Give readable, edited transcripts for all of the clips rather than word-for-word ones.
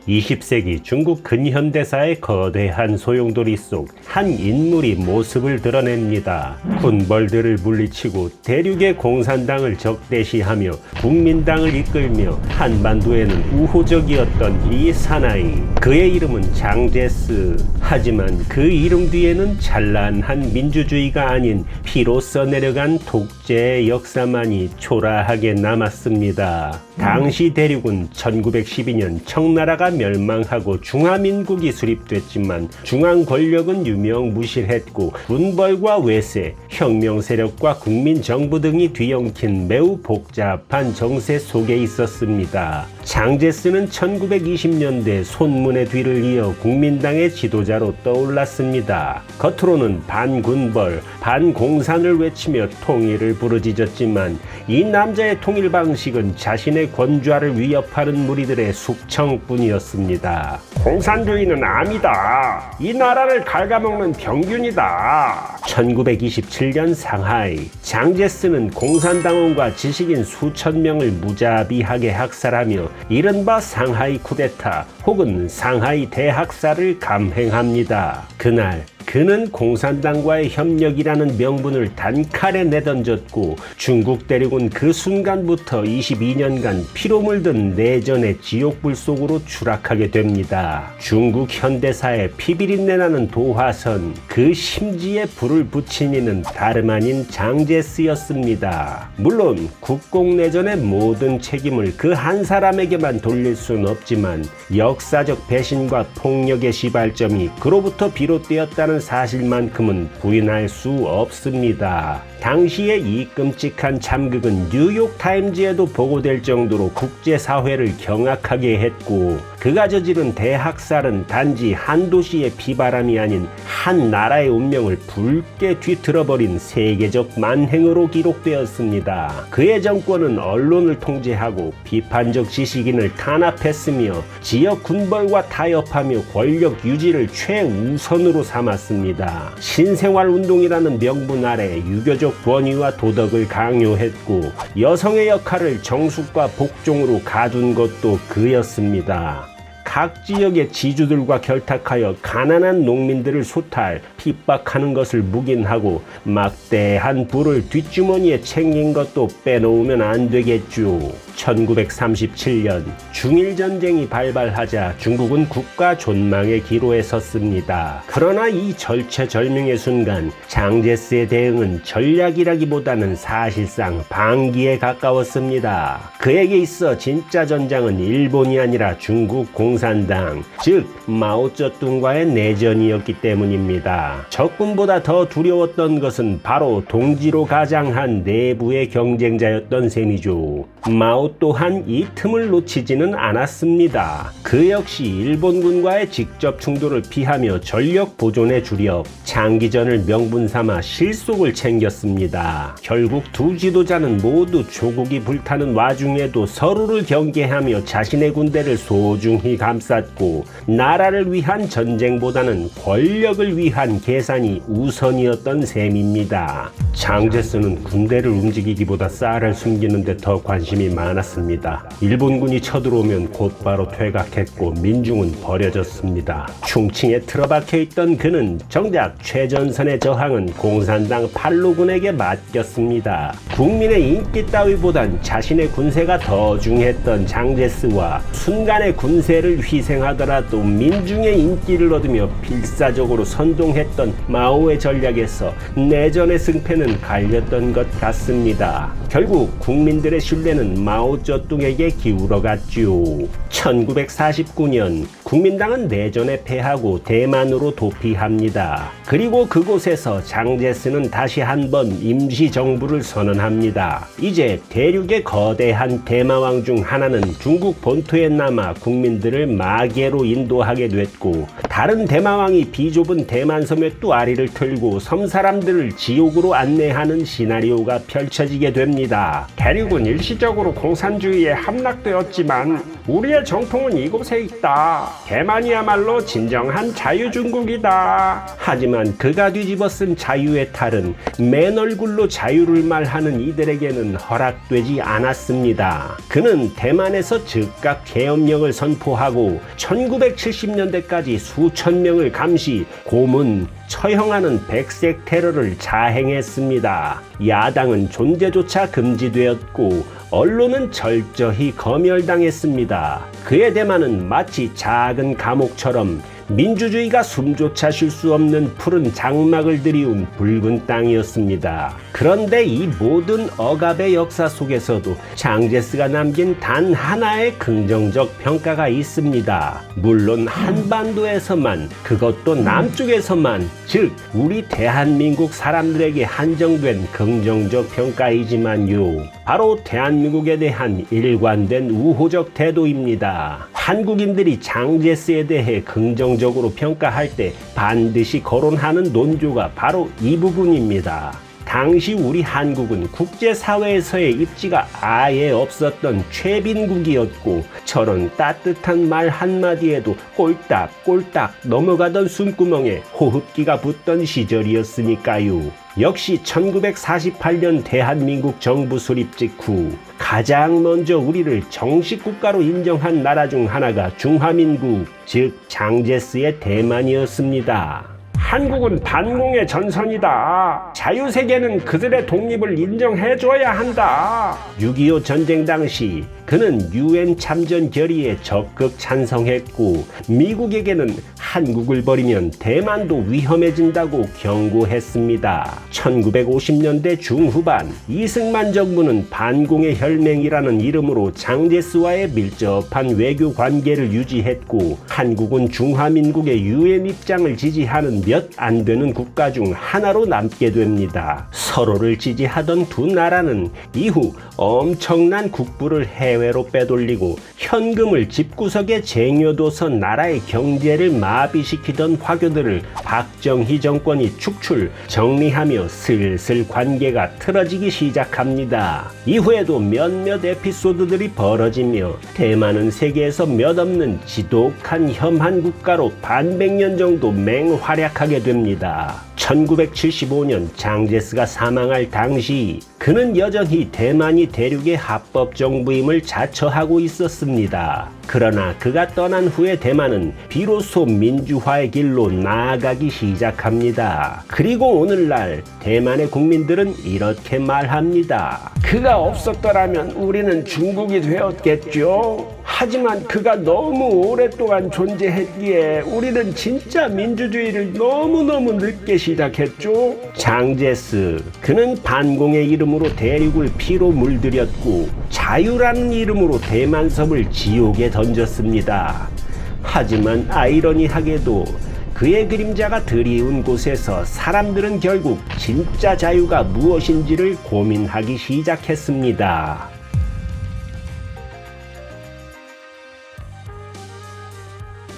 20세기 중국 근현대사의 거대한 소용돌이 속 한 인물이 모습을 드러냅니다. 군벌들을 물리치고 대륙의 공산당을 적대시하며 국민당을 이끌며 한반도에는 우호적이었던 이 사나이. 그의 이름은 장제스. 하지만 그 이름 뒤에는 찬란한 민주주의가 아닌 피로 써내려간 독재의 역사만이 초라하게 남았습니다. 당시 대륙은 1912년 청나라가 멸망하고 중화민국이 수립됐지만 중앙 권력은 유명무실했고 군벌과 외세, 혁명 세력과 국민정부 등이 뒤엉킨 매우 복잡한 정세 속에 있었습니다. 장제스는 1920년대 손문의 뒤를 이어 국민당의 지도자로 떠올랐습니다. 겉으로는 반군벌, 반공산을 외치며 통일을 부르짖었지만 이 남자의 통일 방식은 자신의 권좌를 위협하는 무리들의 숙청뿐이었습니다. 공산주의는 암이다. 이 나라를 갉아먹는 병균이다. 1927년 상하이, 장제스는 공산당원과 지식인 수천 명을 무자비하게 학살하며 이른바 상하이 쿠데타 혹은 상하이 대학살을 감행합니다. 그날 그는 공산당과의 협력이라는 명분을 단칼에 내던졌고 중국 대륙은 그 순간부터 22년간 피로 물든 내전의 지옥불 속으로 추락하게 됩니다. 중국 현대사의 피비린내나는 도화선, 그 심지에 불을 붙인 이는 다름 아닌 장제스였습니다. 물론 국공내전의 모든 책임을 그 한 사람에게만 돌릴 순 없지만 역사적 배신과 폭력의 시발점이 그로부터 비롯되었다는 사실만큼은 부인할 수 없습니다. 당시의 이 끔찍한 참극은 뉴욕타임즈에도 보고될 정도로 국제사회를 경악하게 했고 그가 저지른 대학살은 단지 한 도시의 비바람이 아닌 한 나라의 운명을 붉게 뒤틀어버린 세계적 만행으로 기록되었습니다. 그의 정권은 언론을 통제하고 비판적 지식인을 탄압했으며 지역 군벌과 타협하며 권력 유지를 최우선으로 삼았습니다. 신생활운동이라는 명분 아래 유교적 권위와 도덕을 강요했고 여성의 역할을 정숙과 복종으로 가둔 것도 그였습니다. 각 지역의 지주들과 결탁하여 가난한 농민들을 소탈, 핍박하는 것을 묵인하고 막대한 부를 뒷주머니에 챙긴 것도 빼놓으면 안 되겠죠. 1937년 중일전쟁이 발발하자 중국은 국가 존망의 기로에 섰습니다. 그러나 이 절체절명의 순간 장제스의 대응은 전략이라기보다는 사실상 방기에 가까웠습니다. 그에게 있어 진짜 전장은 일본이 아니라 중국 공산당, 즉 마오쩌둥과의 내전이었기 때문입니다. 적군보다 더 두려웠던 것은 바로 동지로 가장한 내부의 경쟁자였던 셈이죠. 마오 또한 이 틈을 놓치지는 않았습니다. 그 역시 일본군과의 직접 충돌을 피하며 전력 보존에 주력, 장기전을 명분 삼아 실속을 챙겼습니다. 결국 두 지도자는 모두 조국이 불타는 와중에도 서로를 경계하며 자신의 군대를 소중히 감쌌고 나라를 위한 전쟁보다는 권력을 위한 계산이 우선이었던 셈입니다. 장제스는 군대를 움직이기보다 쌀을 숨기는 데 더 관심이 많았습니다. 일본군이 쳐들어오면 곧바로 퇴각했고 민중은 버려졌습니다. 충칭에 틀어박혀 있던 그는 정작 최전선의 저항은 공산당 팔로군에게 맡겼습니다. 국민의 인기 따위보단 자신의 군세가 더 중요했던 장제스와 순간의 군세를 희생하더라도 민중의 인기를 얻으며 필사적으로 선동했던 마오의 전략에서 내전의 승패는 갈렸던 것 같습니다. 결국 국민들의 신뢰는 마오쩌둥에게 기울어갔지요. 1949년 국민당은 내전에 패하고 대만으로 도피합니다. 그리고 그곳에서 장제스는 다시 한번 임시정부를 선언합니다. 이제 대륙의 거대한 대마왕 중 하나는 중국 본토에 남아 국민들을 마계로 인도하게 됐고 다른 대마왕이 비좁은 대만섬의 뚜아리를 틀고 섬 사람들을 지옥으로 안내하는 시나리오가 펼쳐지게 됩니다. 대륙은 일시적으로 공산주의에 함락되었지만 우리의 정통은 이곳에 있다. 대만이야말로 진정한 자유중국이다. 하지만 그가 뒤집어 쓴 자유의 탈은 맨 얼굴로 자유를 말하는 이들에게는 허락되지 않았습니다. 그는 대만에서 즉각 계엄령을 선포하고 하고 1970년대까지 수천 명을 감시, 고문, 처형하는 백색 테러를 자행했습니다. 야당은 존재조차 금지되었고 언론은 철저히 검열당했습니다. 그의 대만은 마치 작은 감옥처럼 민주주의가 숨조차 쉴 수 없는 푸른 장막을 들이운 붉은 땅이었습니다. 그런데 이 모든 억압의 역사 속에서도 장제스가 남긴 단 하나의 긍정적 평가가 있습니다. 물론 한반도에서만, 그것도 남쪽에서만, 즉 우리 대한민국 사람들에게 한정된 긍정적 평가이지만요. 바로 대한민국에 대한 일관된 우호적 태도입니다. 한국인들이 장제스에 대해 긍정적으로 평가할 때 반드시 거론하는 논조가 바로 이 부분입니다. 당시 우리 한국은 국제사회에서의 입지가 아예 없었던 최빈국이었고 저런 따뜻한 말 한마디에도 꼴딱꼴딱 넘어가던 숨구멍에 호흡기가 붙던 시절이었으니까요. 역시 1948년 대한민국 정부 수립 직후 가장 먼저 우리를 정식 국가로 인정한 나라 중 하나가 중화민국, 즉 장제스의 대만이었습니다. 한국은 반공의 전선이다. 자유세계는 그들의 독립을 인정해줘야 한다. 6.25 전쟁 당시 그는 UN 참전 결의에 적극 찬성했고 미국에게는 한국을 버리면 대만도 위험해진다고 경고했습니다. 1950년대 중후반 이승만 정부는 반공의 혈맹이라는 이름으로 장제스와의 밀접한 외교 관계를 유지했고 한국은 중화민국의 UN 입장을 지지하는 몇 안 되는 국가 중 하나로 남게 됩니다. 서로를 지지하던 두 나라는 이후 엄청난 국부를 해외로 빼돌리고 현금을 집구석에 쟁여둬서 나라의 경제를 마비시키던 화교들을 박정희 정권이 축출, 정리하며 슬슬 관계가 틀어지기 시작합니다. 이후에도 몇몇 에피소드들이 벌어지며 대만은 세계에서 몇 없는 지독한 혐한 국가로 반백년 정도 맹활약하게 됩니다. 1975년 장제스가 사망할 당시 그는 여전히 대만이 대륙의 합법 정부임을 자처하고 있었습니다. 그러나 그가 떠난 후에 대만은 비로소 민주화의 길로 나아가기 시작합니다. 그리고 오늘날 대만의 국민들은 이렇게 말합니다. 그가 없었더라면 우리는 중국이 되었겠죠. 하지만 그가 너무 오랫동안 존재했기에 우리는 진짜 민주주의를 너무너무 늦게 시작했죠. 장제스, 그는 반공의 이름으로 대륙을 피로 물들였고 자유라는 이름으로 대만섬을 지옥에 던졌습니다. 하지만 아이러니하게도 그의 그림자가 드리운 곳에서 사람들은 결국 진짜 자유가 무엇인지를 고민하기 시작했습니다.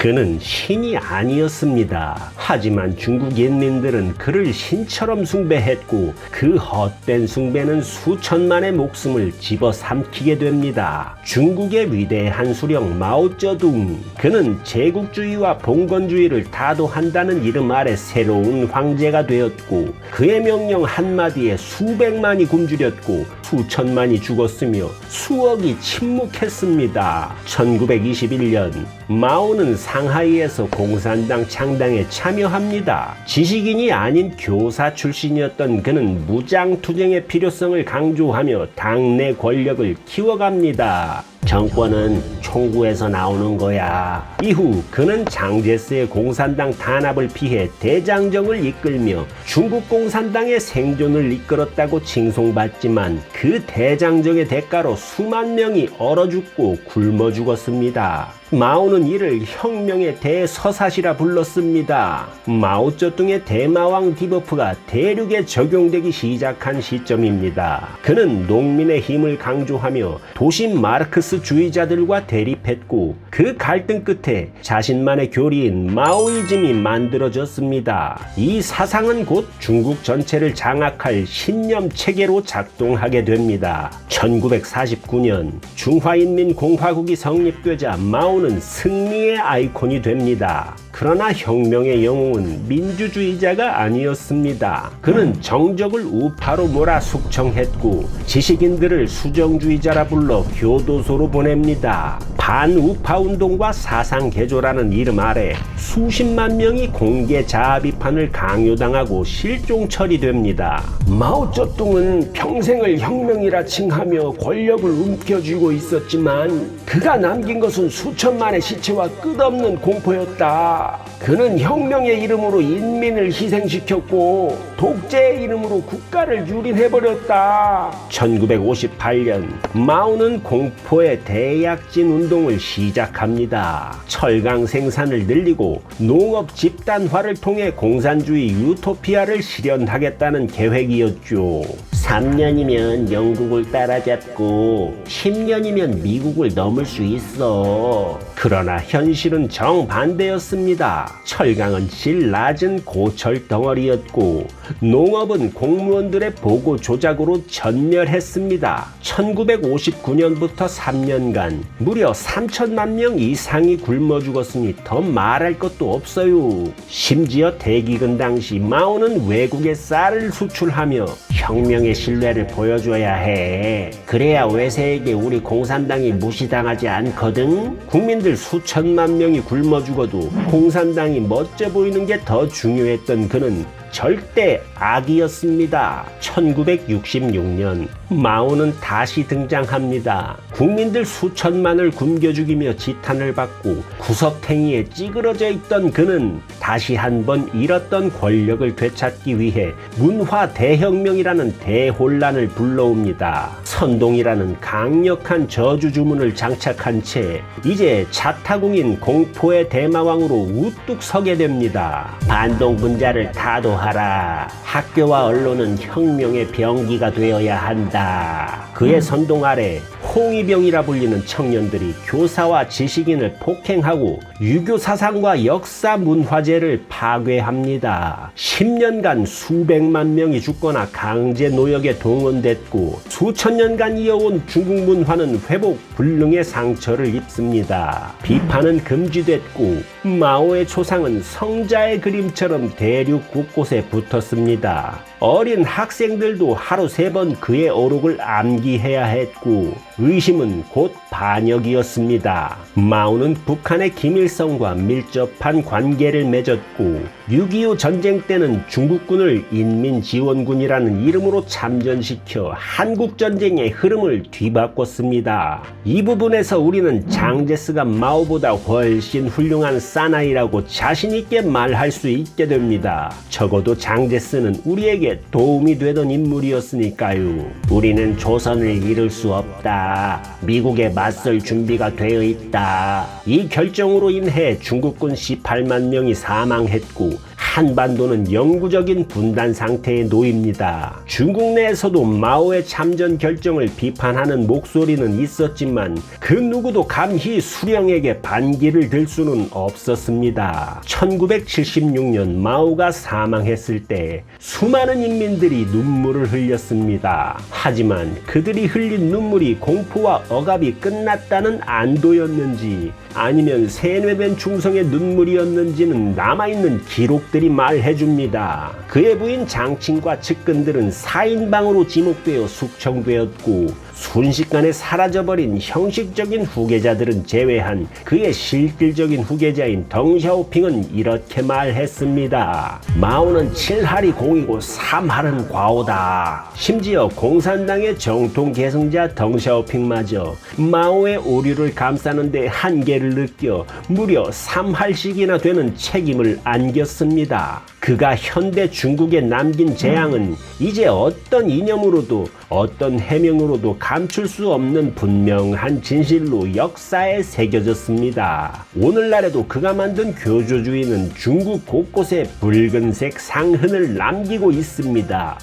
그는 신이 아니었습니다. 하지만 중국 인민들은 그를 신처럼 숭배했고 그 헛된 숭배는 수천만의 목숨을 집어삼키게 됩니다. 중국의 위대한 수령 마오쩌둥, 그는 제국주의와 봉건주의를 다도한다는 이름 아래 새로운 황제가 되었고 그의 명령 한마디에 수백만이 굶주렸고 수천만이 죽었으며 수억이 침묵했습니다. 1921년 마오는 상하이에서 공산당 창당에 참여합니다. 지식인이 아닌 교사 출신이었던 그는 무장투쟁의 필요성을 강조하며 당내 권력을 키워갑니다. 정권은 총구에서 나오는 거야. 이후 그는 장제스의 공산당 탄압을 피해 대장정을 이끌며 중국 공산당의 생존을 이끌었다고 칭송받지만 그 대장정의 대가로 수만 명이 얼어 죽고 굶어 죽었습니다. 마오는 이를 혁명의 대서사시라 불렀습니다. 마오쩌둥의 대마왕 디버프가 대륙에 적용되기 시작한 시점입니다. 그는 농민의 힘을 강조하며 도심 마르크스주의자들과 대립했고 그 갈등 끝에 자신만의 교리인 마오이즘이 만들어졌습니다. 이 사상은 곧 중국 전체를 장악할 신념 체계로 작동하게 됩니다. 1949년 중화인민공화국이 성립되자 마오는 승리의 아이콘이 됩니다. 그러나 혁명의 영웅은 민주주의자가 아니었습니다. 그는 정적을 우파로 몰아 숙청했고 지식인들을 수정주의자라 불러 교도소로 보냅니다. 반우파 운동과 사상개조라는 이름 아래 수십만 명이 공개 자아 비판을 강요당하고 실종 처리됩니다. 마오쩌둥은 평생을 혁명이라 칭하며 권력을 움켜쥐고 있었지만 그가 남긴 것은 수천만의 시체와 끝없는 공포였다. 그는 혁명의 이름으로 인민을 희생시켰고 독재의 이름으로 국가를 유린해버렸다. 1958년 마오는 공포의 대약진 운동을 시작합니다. 철강 생산을 늘리고 농업 집단화를 통해 공산주의 유토피아를 실현하겠다는 계획이었죠. 3년이면 영국을 따라잡고 10년이면 미국을 넘을 수 있어. 그러나 현실은 정반대였습니다. 철강은 질 낮은 고철 덩어리였고 농업은 공무원들의 보고 조작으로 전멸했습니다. 1959년부터 3년간 무려 3천만 명 이상이 굶어 죽었으니 더 말할 것도 없어요. 심지어 대기근 당시 마오는 외국에 쌀을 수출하며 혁명의 신뢰를 보여줘야 해. 그래야 외세에게 우리 공산당이 무시당하지 않거든. 국민들 수천만 명이 굶어 죽어도 공산당이 멋져 보이는 게 더 중요했던 그는 절대 악이었습니다. 1966년 마오는 다시 등장합니다. 국민들 수천만을 굶겨 죽이며 지탄을 받고 구석탱이에 찌그러져 있던 그는 다시 한번 잃었던 권력을 되찾기 위해 문화 대혁명이라는 대혼란을 불러옵니다. 선동이라는 강력한 저주 주문을 장착한 채 이제 자타공인 공포의 대마왕으로 우뚝 서게 됩니다. 반동 분자를 타도하라. 학교와 언론은 혁명의 병기가 되어야 한다. 그의 선동 아래 홍위병이라 불리는 청년들이 교사와 지식인을 폭행하고 유교 사상과 역사 문화재를 파괴합니다. 10년간 수백만 명이 죽거나 강제 노역에 동원됐고 수천 년간 이어온 중국 문화는 회복 불능의 상처를 입습니다. 비판은 금지됐고 마오의 초상은 성자의 그림처럼 대륙 곳곳에 붙었습니다. 어린 학생들도 하루 3번 그의 어록을 암기해야 했고 의심은 곧 반역이었습니다. 마오는 북한의 김일성과 밀접한 관계를 맺었고 6.25 전쟁 때는 중국군을 인민지원군이라는 이름으로 참전시켜 한국전쟁의 흐름을 뒤바꿨습니다. 이 부분에서 우리는 장제스가 마오보다 훨씬 훌륭한 사나이라고 자신있게 말할 수 있게 됩니다. 적어도 장제스는 우리에게 도움이 되던 인물이었으니까요. 우리는 조선을 잃을 수 없다. 미국에 맞설 준비가 되어 있다. 이 결정으로 인해 중국군 18만 명이 사망했고 한반도는 영구적인 분단 상태에 놓입니다. 중국 내에서도 마오의 참전 결정을 비판하는 목소리는 있었지만 그 누구도 감히 수령에게 반기를 들 수는 없었습니다. 1976년 마오가 사망했을 때 수많은 인민들이 눈물을 흘렸습니다. 하지만 그들이 흘린 눈물이 공포와 억압이 끝났다는 안도였는지 아니면 세뇌된 충성의 눈물이었는지는 남아있는 기록들이 말해줍니다. 그의 부인 장친과 측근들은 4인방으로 지목되어 숙청되었고 순식간에 사라져버린 형식적인 후계자들은 제외한 그의 실질적인 후계자인 덩샤오핑은 이렇게 말했습니다. 마오는 7할이 공이고 3할은 과오다. 심지어 공산당의 정통 계승자 덩샤오핑마저 마오의 오류를 감싸는 데 한계를 느껴 무려 3할씩이나 되는 책임을 안겼습니다. 그가 현대 중국에 남긴 재앙은 이제 어떤 이념으로도 어떤 해명으로도 감출 수 없는 분명한 진실로 역사에 새겨졌습니다. 오늘날에도 그가 만든 교조주의는 중국 곳곳에 붉은색 상흔을 남기고 있습니다.